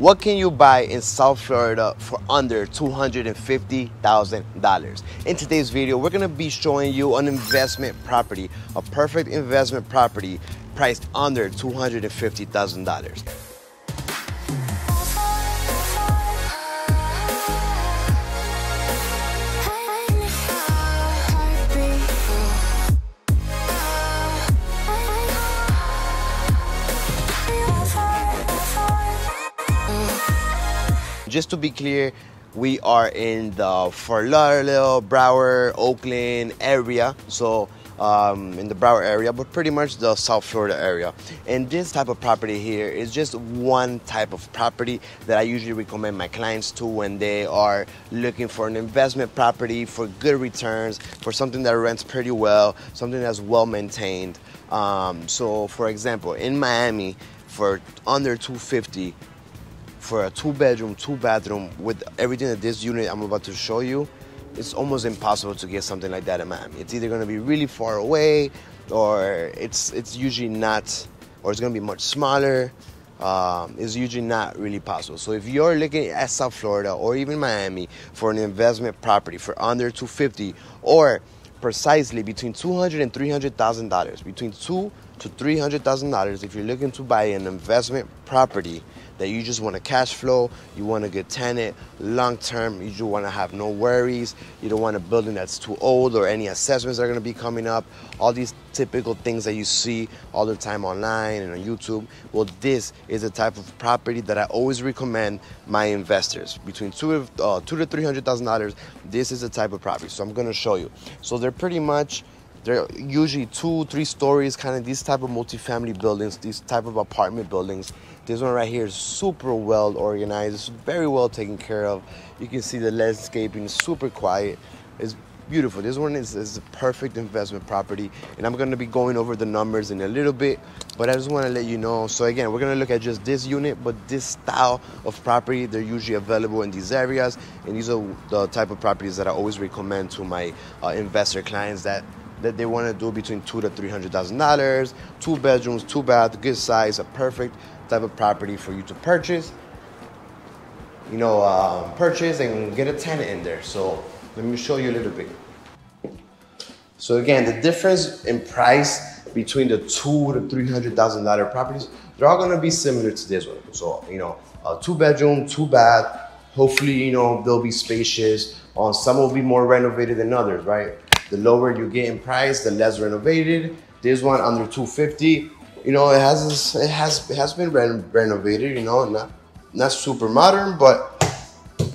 What can you buy in South Florida for under $250,000? In today's video, we're gonna be showing you an investment property, a perfect investment property priced under $250,000. Just to be clear, we are in the Fort Lauderdale, Broward, Oakland area. So in the Broward area, but pretty much the South Florida area. And this type of property here is just one type of property that I usually recommend my clients to when they are looking for an investment property for good returns, for something that rents pretty well, something that's well maintained. So for example, in Miami, for under $250,000, for a 2-bedroom, 2-bathroom with everything that this unit I'm about to show you, it's almost impossible to get something like that in Miami. It's either going to be really far away, or it's usually not, or it's going to be much smaller. It's usually not really possible. So if you're looking at South Florida or even Miami for an investment property for under $250,000, or precisely between $200,000 and $300,000, between $200,000 to $300,000, if you're looking to buy an investment property that you just want to cash flow, you want a good tenant, long term, you just want to have no worries, you don't want a building that's too old or any assessments are going to be coming up, all these typical things that you see all the time online and on YouTube. Well, this is the type of property that I always recommend my investors. Between $200,000 to $300,000, this is the type of property. So I'm going to show you. So they're usually 2-3 stories, kind of these type of multifamily buildings, these type of apartment buildings. This one right here is super well organized, it's very well taken care of. You can see the landscaping is super quiet. It's beautiful. This one is a perfect investment property, and I'm going to be going over the numbers in a little bit, but I just want to let you know. So again, we're going to look at just this unit, but this style of property, they're usually available in these areas, and these are the type of properties that I always recommend to my investor clients that they want to do between $200,000 to $300,000, 2 bedrooms, 2 baths, good size, a perfect type of property for you to purchase. Purchase and get a tenant in there. So let me show you a little bit. So again, the difference in price between the $200,000 to $300,000 properties, they're all going to be similar to this one. So a 2-bedroom, 2 bath. Hopefully, they'll be spacious. Some will be more renovated than others, right? The lower you get in price, the less renovated. This one under $250,000, it has been renovated. Not super modern, but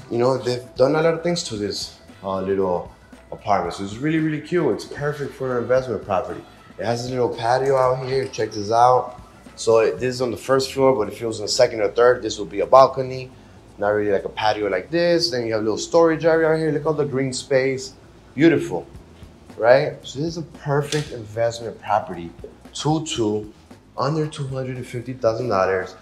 they've done a lot of things to this little apartment. So it's really, really cute. It's perfect for an investment property. It has a little patio out here. Check this out. So this is on the first floor, but if it was on the second or third, this will be a balcony. Not really like a patio like this. Then you have a little storage area out here. Look at all the green space. Beautiful. Right? So this is a perfect investment property, 2-2, under $250,000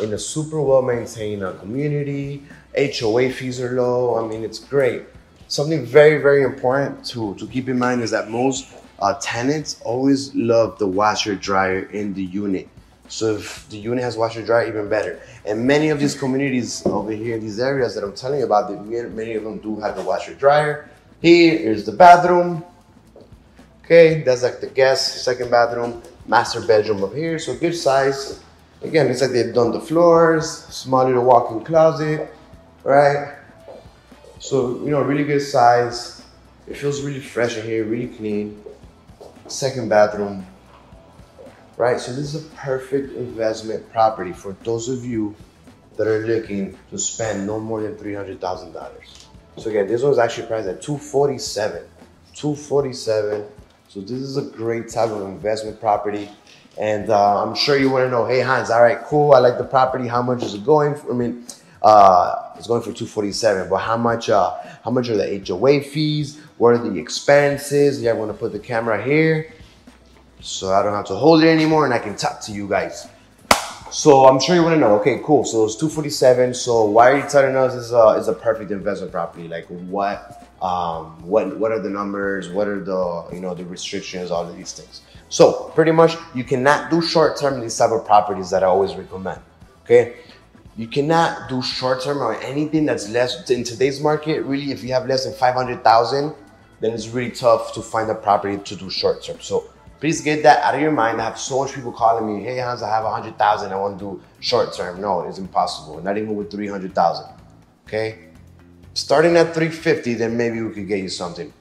in a super well maintained community. HOA fees are low. I mean, it's great. Something very, very important to keep in mind is that most tenants always love the washer dryer in the unit. So if the unit has washer dryer, even better. And many of these communities over here in these areas that I'm telling you about, many of them do have the washer dryer. Here is the bathroom. Okay, that's like the guest, second bathroom, master bedroom up here. So good size. Again, it's like they've done the floors, small little walk-in closet, right? So, really good size. It feels really fresh in here, really clean. Second bathroom, right? So this is a perfect investment property for those of you that are looking to spend no more than $300,000. So again, this one's actually priced at $247,000. So this is a great type of investment property. And I'm sure you want to know, hey Hans, all right, cool, I like the property. How much is it going for? I mean, it's going for $247,000, but how much are the HOA fees? What are the expenses? Yeah, I want to put the camera here so I don't have to hold it anymore and I can talk to you guys. So I'm sure you want to know, okay, cool. So it's $247,000. So why are you telling us it's a perfect investment property? Like what are the numbers? What are the restrictions? All of these things. So pretty much you cannot do short term in these type of properties that I always recommend. Okay, You cannot do short term or anything that's less in today's market. Really, if you have less than 500,000, then it's really tough to find a property to do short term. So please get that out of your mind. I have so much people calling me, hey Hans, I have 100,000, I want to do short term. No, it's impossible. Not even with 300,000. Okay, starting at 350, then maybe we could get you something.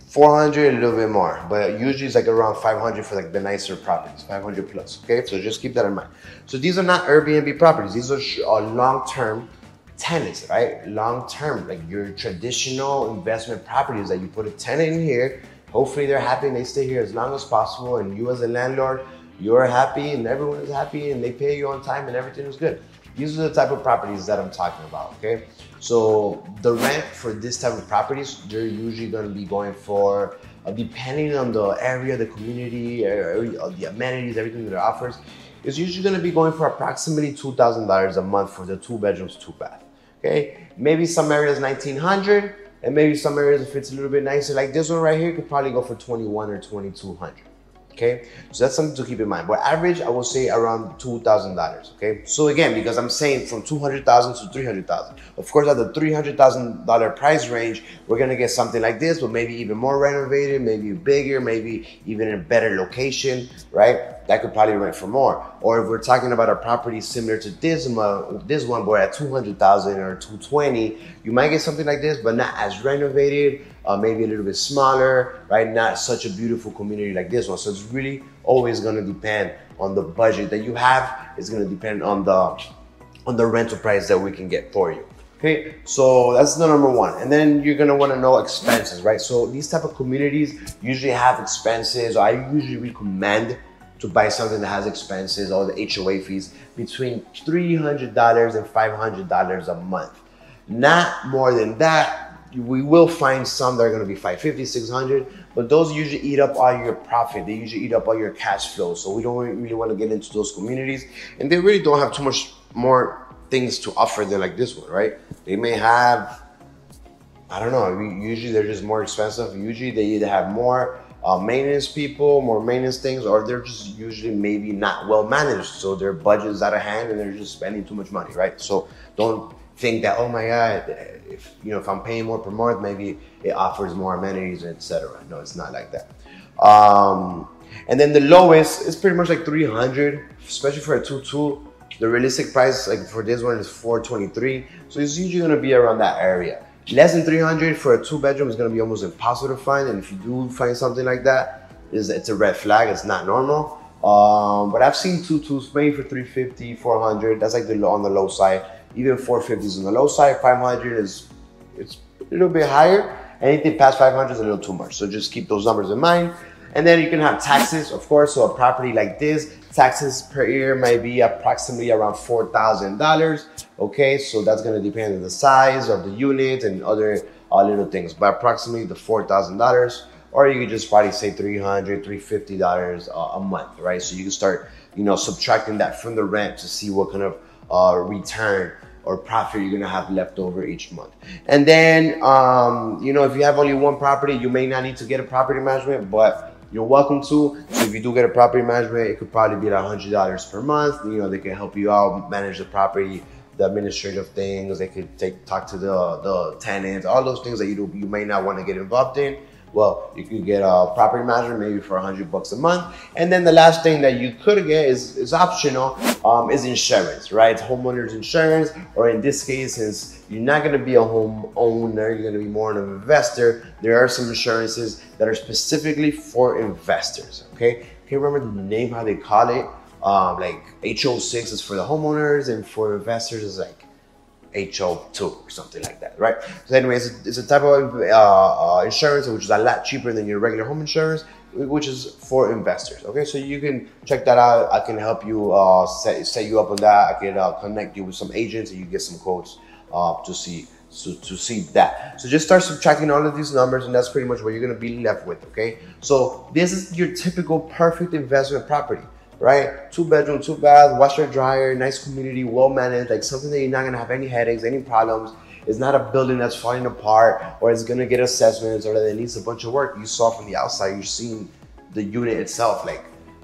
400, a little bit more, but usually it's like around 500 for like the nicer properties, 500 plus. Okay, so just keep that in mind. So these are not Airbnb properties. These are long-term tenants, right? Long-term, like your traditional investment properties that you put a tenant in here. Hopefully they're happy and they stay here as long as possible. And you as a landlord, you're happy and everyone is happy and they pay you on time and everything is good. These are the type of properties that I'm talking about, okay? So the rent for this type of properties, they're usually gonna be going for, depending on the area, the community, the amenities, everything that it offers, is usually gonna be going for approximately $2,000 a month for the 2 bedrooms, 2 bath, okay? Maybe some areas 1,900, and maybe some areas, if it's a little bit nicer, like this one right here, could probably go for 21 or 2,200. Okay, so that's something to keep in mind. But average, I will say around $2,000. Okay, so again, because I'm saying from 200,000 to 300,000. Of course, at the $300,000 price range, we're gonna get something like this, but maybe even more renovated, maybe bigger, maybe even in a better location, right? That could probably rent for more. Or if we're talking about a property similar to this one, but at 200,000 or 220, you might get something like this, but not as renovated. Maybe a little bit smaller, right? Not such a beautiful community like this one. So it's really always gonna depend on the budget that you have. It's gonna depend on the rental price that we can get for you. Okay, so that's the number one. And then you're gonna wanna know expenses, right? So these type of communities usually have expenses. I usually recommend to buy something that has expenses, all the HOA fees, between $300 and $500 a month. Not more than that. We will find some that are going to be 550, 600, but those usually eat up all your profit. They usually eat up all your cash flow. So we don't really want to get into those communities, and they really don't have too much more things to offer than like this one, right? They may have, I don't know, usually they're just more expensive. Usually they either have more maintenance people, more maintenance things, or they're just usually maybe not well managed. So their budget is out of hand and they're just spending too much money, right? So don't think that, oh my God, if I'm paying more per month, maybe it offers more amenities, etc. No, it's not like that. And then the lowest is pretty much like 300, especially for a 2-2. The realistic price, like for this one, is 423. So it's usually gonna be around that area. Less than 300 for a 2 bedroom is gonna be almost impossible to find. And if you do find something like that, it's a red flag. It's not normal. But I've seen 2-2s maybe for 350, 400. That's like on the low side. Even 450 is on the low side. 500 it's a little bit higher. Anything past 500 is a little too much. So just keep those numbers in mind. And then you can have taxes, of course. So a property like this, taxes per year might be approximately around $4,000. Okay, so that's gonna depend on the size of the unit and other little things, but approximately the $4,000. Or you could just probably say $300, $350 a month, right? So you can start, subtracting that from the rent to see what kind of return or profit you're gonna have left over each month. And then, if you have only one property, you may not need to get a property management, but you're welcome to. So if you do get a property management, it could probably be like $100 per month. They can help you out, manage the property, the administrative things. They could talk to the tenants, all those things that you may not want to get involved in. Well, you could get a property manager maybe for $100 a month. And then the last thing that you could get is optional, is insurance, right? Homeowner's insurance, or in this case, since you're not gonna be a homeowner, you're gonna be more an investor, there are some insurances that are specifically for investors, okay? Can you remember the name, how they call it? Like HO6 is for the homeowners, and for investors is like HO2 or something like that, right? So anyways, it's a type of insurance which is a lot cheaper than your regular home insurance, which is for investors. Okay, so you can check that out. I can help you set you up on that. I can connect you with some agents and you get some quotes to see that. So just start subtracting all of these numbers, and that's pretty much what you're gonna be left with. Okay, so this is your typical perfect investment property, right? 2 bedroom, 2 bath, washer, dryer, nice community, well managed, like something that you're not gonna have any headaches, any problems. It's not a building that's falling apart, or it's gonna get assessments, or that it needs a bunch of work. You saw from the outside, you're seeing the unit itself, like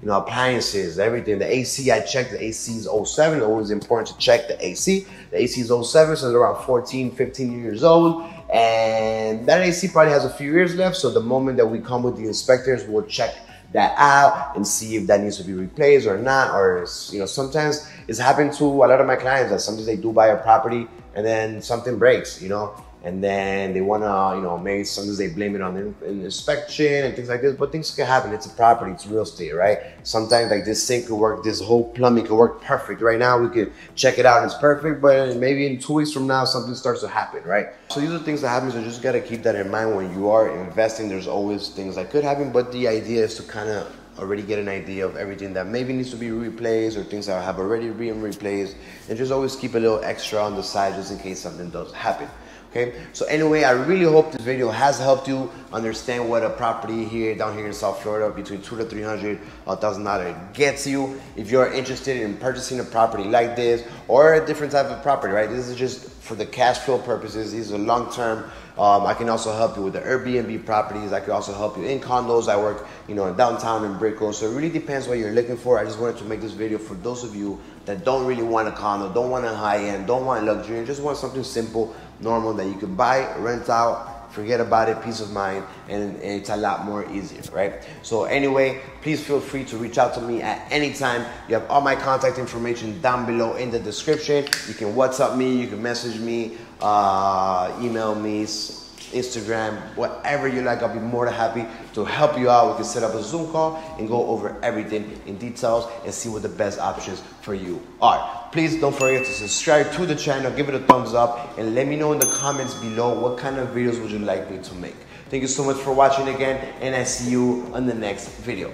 appliances, everything. The AC, I checked, the AC is '07. Always important to check the AC. The AC is '07, so it's around 14, 15 years old. And that AC probably has a few years left. So the moment that we come with the inspectors, we'll check that out and see if that needs to be replaced or not. Or, sometimes it's happened to a lot of my clients that sometimes they do buy a property and then something breaks, and then they want to, maybe sometimes they blame it on the inspection and things like this, but things can happen. It's a property, it's real estate, right? Sometimes like this sink could work, this whole plumbing could work perfect. Right now we could check it out and it's perfect, but maybe in 2 weeks from now, something starts to happen, right? So these are things that happen, so just got to keep that in mind when you are investing. There's always things that could happen, but the idea is to kind of already get an idea of everything that maybe needs to be replaced or things that have already been replaced, and just always keep a little extra on the side just in case something does happen. Okay, so anyway, I really hope this video has helped you understand what a property down here in South Florida between $200 to $300,000 gets you. If you're interested in purchasing a property like this or a different type of property, right? This is just for the cash flow purposes. These are long term. I can also help you with the Airbnb properties. I can also help you in condos. I work, in downtown in Brickell. So it really depends what you're looking for. I just wanted to make this video for those of you that don't really want a condo, don't want a high end, don't want luxury, and just want something simple, normal that you can buy, rent out, forget about it, peace of mind, and it's a lot more easier, right? So anyway, please feel free to reach out to me at any time. You have all my contact information down below in the description. You can WhatsApp me, you can message me, email me, Instagram, whatever you like. I'll be more than happy to help you out. We can set up a Zoom call and go over everything in details and see what the best options for you are. Please don't forget to subscribe to the channel, give it a thumbs up, and let me know in the comments below what kind of videos would you like me to make. Thank you so much for watching again, and I see you on the next video.